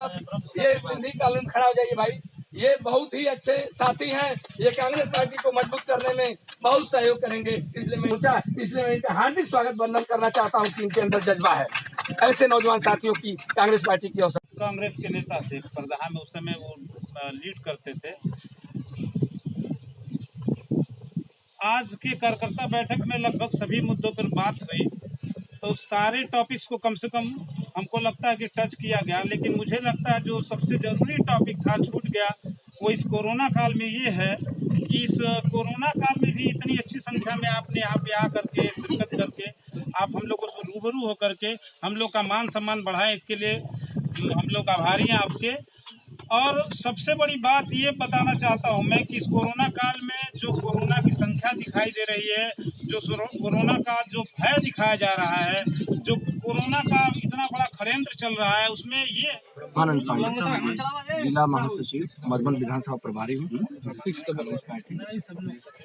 ये सिंधी कॉलोनी खड़ा हो जाइए भाई। ये बहुत ही अच्छे साथी हैं, ये कांग्रेस पार्टी को मजबूत करने में बहुत सहयोग करेंगे। इसलिए मैं इनका हार्दिक स्वागत वंदन करना चाहता हूँ कि इनके अंदर जज्बा है। ऐसे नौजवान साथियों की कांग्रेस पार्टी की आवश्यकता। कांग्रेस के नेता थे प्रधान में, उस समय वो लीड करते थे। आज के कार्यकर्ता बैठक में लगभग सभी मुद्दों पर बात हुई, तो सारे टॉपिक्स को कम से कम हमको लगता है कि टच किया गया। लेकिन मुझे लगता है जो सबसे जरूरी टॉपिक था छूट गया, वो इस कोरोना काल में ये है कि इस कोरोना काल में भी इतनी अच्छी संख्या में आपने यहाँ पे आकर के शिरकत करके आप हम लोगों से रूबरू होकर के हम लोग का मान सम्मान बढ़ाएं, इसके लिए हम लोग आभारी हैं आपके। और सबसे बड़ी बात ये बताना चाहता हूँ मैं कि इस कोरोना काल में जो कोरोना की संख्या दिखाई दे रही है, जो कोरोना का जो भय दिखाया जा रहा है, जो कोरोना का इतना बड़ा षड्यंत्र चल रहा है, उसमें ये आनंद पांडे, जिला महासचिव, मधुबन विधानसभा प्रभारी हूँ।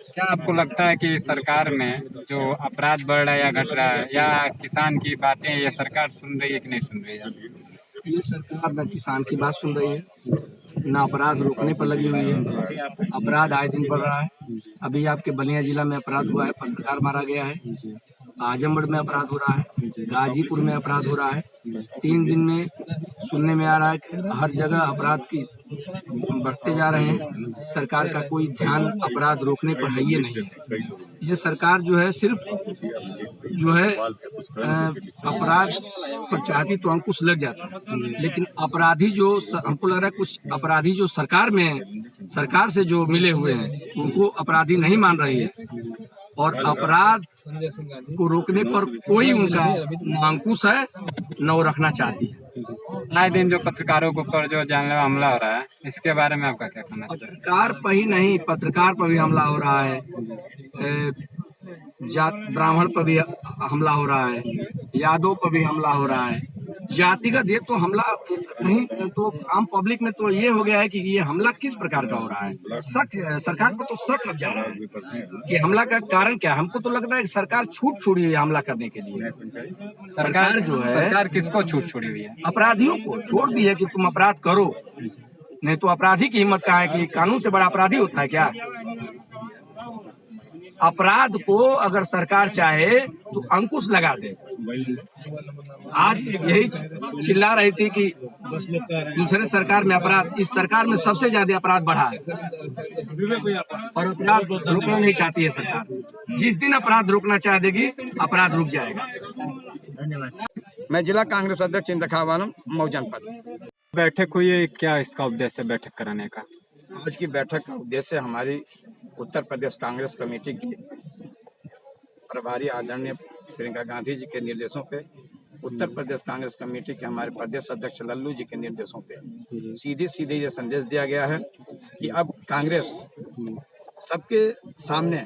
क्या आपको लगता है कि सरकार में जो अपराध बढ़ रहा है या घट रहा है, या किसान की बातें ये सरकार सुन रही है कि नहीं सुन रही है? ये सरकार न किसान की बात सुन रही है, न अपराध रोकने पर लगी हुई है। अपराध आए दिन बढ़ रहा है। अभी आपके बलिया जिला में अपराध हुआ है, पत्रकार मारा गया है। आजमगढ़ में अपराध हो रहा है, गाजीपुर में अपराध हो रहा है। 3 दिन में सुनने में आ रहा है कि हर जगह अपराध की बढ़ते जा रहे हैं। सरकार का कोई ध्यान अपराध रोकने पर है ये नहीं है। ये सरकार जो है सिर्फ जो है अपराध पर चाहती तो अंकुश लग जाता है, लेकिन अपराधी जो हमको लग रहा है कुछ अपराधी जो सरकार में सरकार से जो मिले हुए हैं उनको अपराधी नहीं मान रही है, और अपराध को रोकने पर कोई उनका न अंकुश है न वो रखना चाहती है। आए दिन जो पत्रकारों के ऊपर जो जानलेवा हमला हो रहा है, इसके बारे में आपका क्या कहना है? पत्रकार पर ही नहीं, पत्रकार पर भी हमला हो रहा है, जात ब्राह्मण पर भी हमला हो रहा है, यादव पर भी हमला हो रहा है। जातिगत ये तो हमला नहीं, तो आम पब्लिक में तो ये हो गया है कि ये हमला किस प्रकार का हो रहा है। शक सरकार पर तो शक अब जा रहा है कि हमला का कारण क्या है। हमको तो लगता है कि सरकार छूट छोड़ी है हमला करने के लिए। सरकार जो है, सरकार किसको छूट छोड़ी हुई है? अपराधियों को छोड़ दी है कि तुम अपराध करो, नहीं तो अपराधी की हिम्मत कहाँ है कि कानून से बड़ा अपराधी होता है क्या? अपराध को अगर सरकार चाहे तो अंकुश लगा दे। आज यही चिल्ला रही थी कि दूसरे सरकार में अपराध, इस सरकार में सबसे ज्यादा अपराध बढ़ा है और अपराध रोकना नहीं चाहती है सरकार। जिस दिन अपराध रोकना चाह देगी, अपराध रुक जाएगा। धन्यवाद। मैं जिला कांग्रेस अध्यक्ष इंतखाब मऊ जनपद। बैठक हुई है, क्या इसका उद्देश्य बैठक कराने का? आज की बैठक का उद्देश्य हमारी उत्तर प्रदेश कांग्रेस कमेटी की प्रभारी आदरणीय प्रियंका गांधी जी के निर्देशों पे, उत्तर प्रदेश कांग्रेस कमेटी के हमारे प्रदेश अध्यक्ष लल्लू जी के निर्देशों पे सीधे ये संदेश दिया गया है कि अब कांग्रेस सबके सामने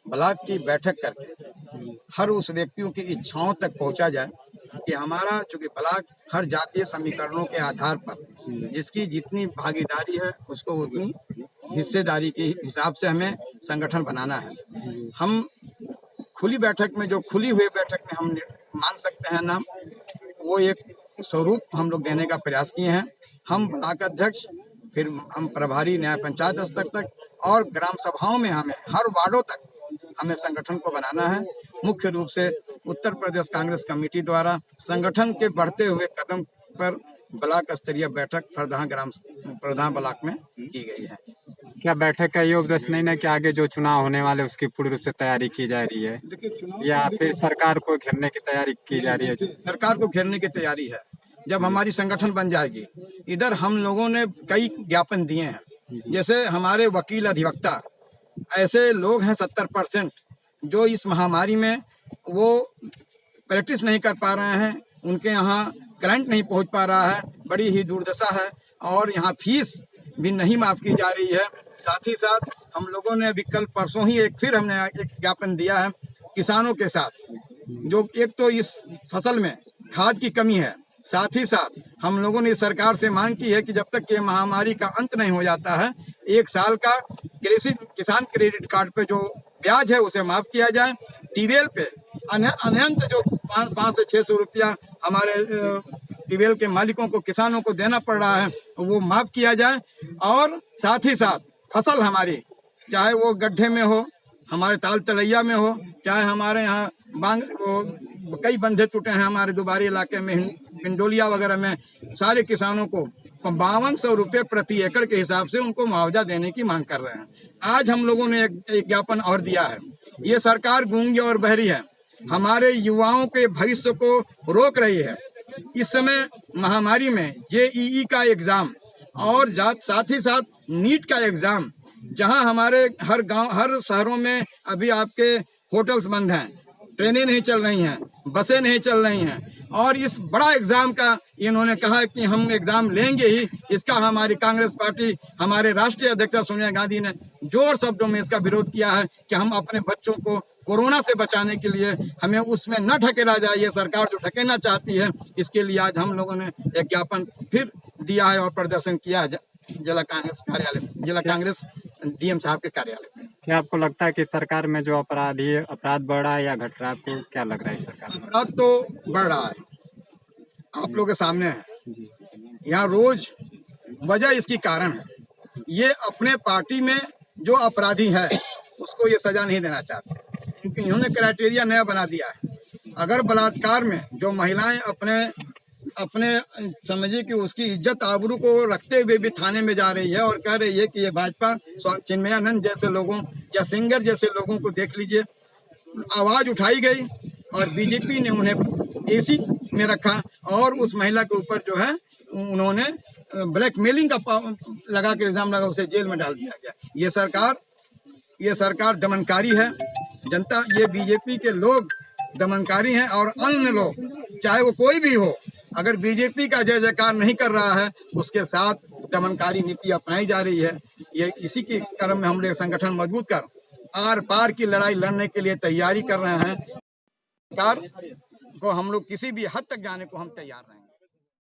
ब्लॉक की बैठक करके हर उस व्यक्तियों की इच्छाओं तक पहुंचा जाए कि हमारा चूंकि ब्लॉक हर जातीय समीकरणों के आधार पर जिसकी जितनी भागीदारी है उसको उतनी हिस्सेदारी के हिसाब से हमें संगठन बनाना है। हम खुली बैठक में, जो खुली हुई बैठक में हम मान सकते हैं नाम, वो एक स्वरूप हम लोग देने का प्रयास किए हैं। हम ब्लॉक अध्यक्ष, फिर हम प्रभारी न्याय पंचायत स्तर तक और ग्राम सभाओं में हमें हर वार्डों तक हमें संगठन को बनाना है। मुख्य रूप से उत्तर प्रदेश कांग्रेस कमेटी द्वारा संगठन के बढ़ते हुए कदम पर ब्लॉक स्तरीय बैठक प्रधान ब्लॉक में की गई है। क्या बैठक का ये उद्देश्य नहीं है कि आगे जो चुनाव होने वाले उसकी पूर्ण रूप से तैयारी की जा रही है, या फिर सरकार को घेरने की तैयारी की जा रही है? सरकार को घेरने की तैयारी है। जब हमारी संगठन बन जाएगी, इधर हम लोगों ने कई ज्ञापन दिए हैं, जैसे हमारे वकील अधिवक्ता ऐसे लोग हैं 70% जो इस महामारी में वो प्रैक्टिस नहीं कर पा रहे हैं, उनके यहाँ क्लाइंट नहीं पहुंच पा रहा है, बड़ी ही दुर्दशा है, और यहाँ फीस भी नहीं माफ की जा रही है। साथ ही साथ हम लोगों ने अभी कल परसों ही हमने एक ज्ञापन दिया है किसानों के साथ, जो एक तो इस फसल में खाद की कमी है, साथ ही साथ हम लोगों ने सरकार से मांग की है कि जब तक ये महामारी का अंत नहीं हो जाता है, 1 साल का किसान क्रेडिट कार्ड पे जो ब्याज है उसे माफ किया जाए। टीवेल पे अनंत जो 500 से 600 रुपया हमारे ट्यूबवेल के मालिकों को, किसानों को देना पड़ रहा है, वो माफ किया जाए। और साथ ही साथ फसल हमारी, चाहे वो गड्ढे में हो, हमारे ताल तलैया में हो, चाहे हमारे यहाँ बांग कई बंधे टूटे हैं हमारे दुबारी इलाके में, पिंडोलिया वगैरह में, सारे किसानों को 5200 रुपये प्रति एकड़ के हिसाब से उनको मुआवजा देने की मांग कर रहे हैं। आज हम लोगों ने एक ज्ञापन और दिया है। ये सरकार गूंगी और बहरी है, हमारे युवाओं के भविष्य को रोक रही है। इस समय महामारी में जेईई का एग्जाम और साथ ही साथ नीट का एग्जाम, जहां हमारे हर गांव, हर शहरों में अभी आपके होटल्स बंद हैं, ट्रेनें नहीं चल रही हैं, बसें नहीं चल रही हैं, और इस बड़ा एग्जाम का इन्होंने कहा कि हम एग्जाम लेंगे ही। इसका हमारी कांग्रेस पार्टी, हमारे राष्ट्रीय अध्यक्ष सोनिया गांधी ने जोर शब्दों में इसका विरोध किया है कि हम अपने बच्चों को कोरोना से बचाने के लिए हमें उसमें न ढकेला जाए। ये सरकार जो ढकेलना चाहती है, इसके लिए आज हम लोगों ने एक ज्ञापन फिर दिया है और प्रदर्शन किया है जिला कांग्रेस कार्यालय, जिला कांग्रेस डीएम साहब के कार्यालय में। क्या आपको लगता है कि सरकार में जो अपराध बढ़ रहा है या घट रहा है, आपको क्या लग रहा है सरकार में? अपराध तो बढ़ रहा है, आप लोगों के सामने है। यहाँ रोज वजह इसकी कारण है, ये अपने पार्टी में जो अपराधी है उसको ये सजा नहीं देना चाहते, क्योंकि इन्होंने क्राइटेरिया नया बना दिया है। अगर बलात्कार में जो महिलाएं अपने समझिए कि उसकी इज्जत आबरू को रखते हुए भी थाने में जा रही है और कह रही है कि ये भाजपा, चिन्मयानंद जैसे लोगों या सिंगर जैसे लोगों को देख लीजिए, आवाज उठाई गई और बीजेपी ने उन्हें एसी में रखा और उस महिला के ऊपर जो है उन्होंने ब्लैकमेलिंग का लगा के इल्जाम लगा, उसे जेल में डाल दिया गया। ये सरकार दमनकारी है। जनता, ये बीजेपी के लोग दमनकारी हैं और अन्य लोग, चाहे वो कोई भी हो, अगर बीजेपी का जय जयकार नहीं कर रहा है, उसके साथ दमनकारी नीति अपनाई जा रही है। ये इसी के क्रम में हम लोग संगठन मजबूत कर आर पार की लड़ाई लड़ने के लिए तैयारी कर रहे हैं। सरकार को हम लोग किसी भी हद तक जाने को हम तैयार हैं।